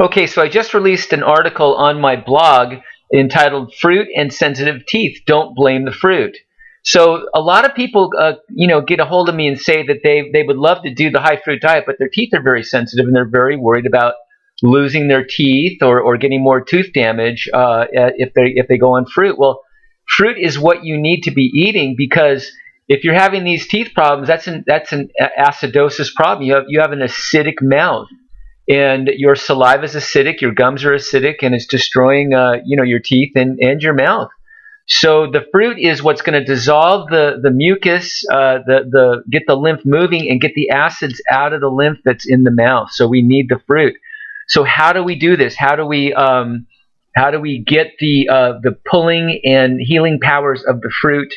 Okay, so I just released an article on my blog entitled "Fruit and Sensitive Teeth. Don't Blame the Fruit." So a lot of people, get a hold of me and say that they would love to do the high fruit diet, but their teeth are very sensitive and they're very worried about losing their teeth or getting more tooth damage if they go on fruit. Well, fruit is what you need to be eating, because if you're having these teeth problems, that's an acidosis problem. You have an acidic mouth, and your saliva is acidic, your gums are acidic, and it's destroying your teeth and your mouth. So the fruit is what's going to dissolve the mucus, get the lymph moving, and get the acids out of the lymph that's in the mouth. So we need the fruit. So how do we do this? How do we get the pulling and healing powers of the fruit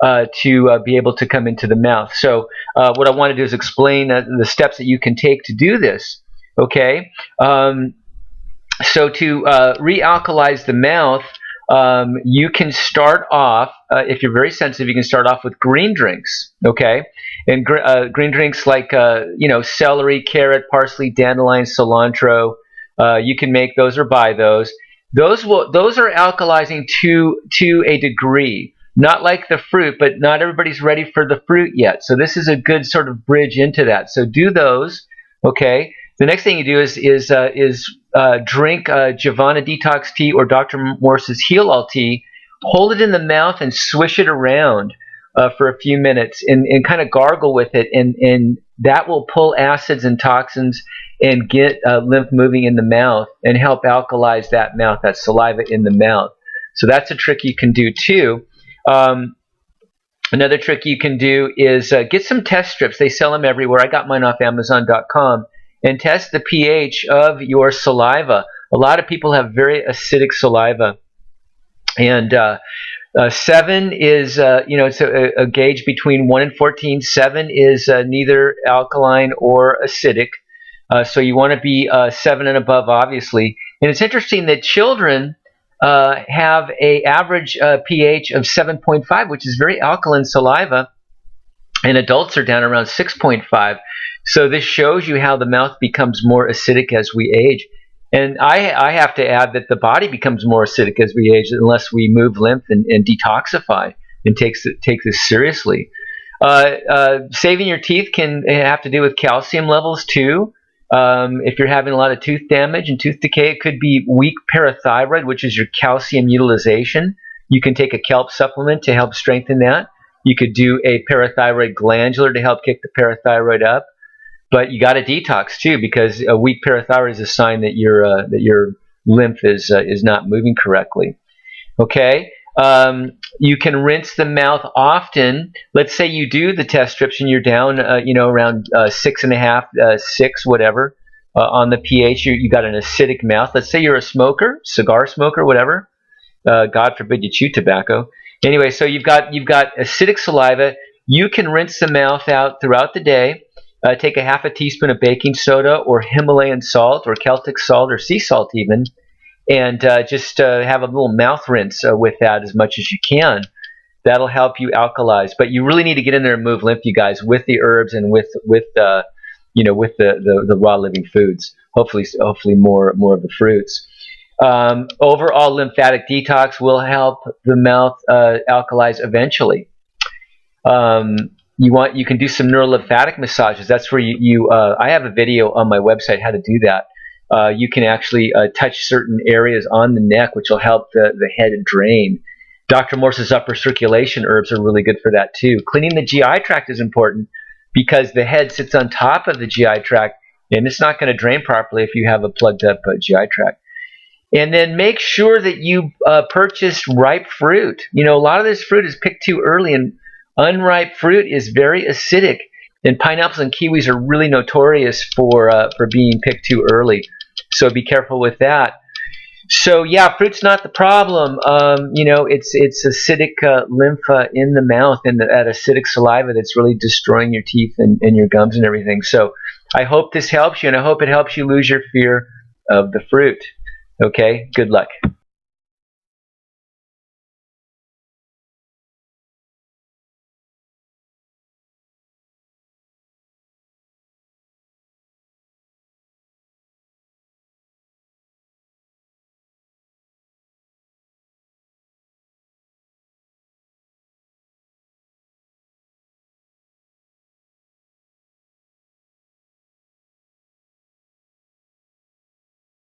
to be able to come into the mouth? So what I want to do is explain the steps that you can take to do this. Okay, so to realkalize the mouth, you can start off, if you're very sensitive, you can start off with green drinks. Okay, and green drinks like celery, carrot, parsley, dandelion, cilantro. You can make those or buy those. Those are alkalizing to a degree. Not like the fruit, but not everybody's ready for the fruit yet. So this is a good sort of bridge into that. So do those. Okay. The next thing you do is drink Javana detox tea or Dr. Morse's Heal All tea. Hold it in the mouth and swish it around for a few minutes and kind of gargle with it, and that will pull acids and toxins and get lymph moving in the mouth and help alkalize that mouth, that saliva in the mouth. So that's a trick you can do too. Another trick you can do is get some test strips. They sell them everywhere. I got mine off Amazon.com. And test the pH of your saliva. A lot of people have very acidic saliva, and 7 is it's a gauge between 1 and 14. 7 is neither alkaline or acidic, so you want to be 7 and above, obviously. And it's interesting that children have a average pH of 7.5, which is very alkaline saliva, and adults are down around 6.5. So this shows you how the mouth becomes more acidic as we age. And I have to add that the body becomes more acidic as we age unless we move lymph and detoxify and take this seriously. Saving your teeth can have to do with calcium levels too. If you're having a lot of tooth damage and tooth decay, it could be weak parathyroid, which is your calcium utilization. You can take a kelp supplement to help strengthen that. You could do a parathyroid glandular to help kick the parathyroid up. But you got to detox too, because a weak parathyroid is a sign that your lymph is not moving correctly. Okay, you can rinse the mouth often. Let's say you do the test strips and you're down, around 6.5, 6, whatever, on the pH. You got an acidic mouth. Let's say you're a smoker, cigar smoker, whatever. God forbid you chew tobacco. Anyway, so you've got acidic saliva. You can rinse the mouth out throughout the day. Take a half a teaspoon of baking soda or Himalayan salt or Celtic salt or sea salt even, and just have a little mouth rinse with that as much as you can. That'll help you alkalize. But you really need to get in there and move lymph, you guys, with the herbs and with the raw living foods. Hopefully more of the fruits. Overall lymphatic detox will help the mouth alkalize eventually. You can do some neurolymphatic massages. That's where I have a video on my website how to do that. You can actually touch certain areas on the neck, which will help the head drain. Dr. Morse's upper circulation herbs are really good for that too. Cleaning the GI tract is important because the head sits on top of the GI tract, and it's not going to drain properly if you have a plugged up GI tract. And then make sure that you purchase ripe fruit. A lot of this fruit is picked too early, and unripe fruit is very acidic, and pineapples and kiwis are really notorious for being picked too early. So be careful with that. So yeah, fruit's not the problem. It's acidic lymph in the mouth and that acidic saliva that's really destroying your teeth and your gums and everything. So I hope this helps you, and I hope it helps you lose your fear of the fruit. Okay, good luck.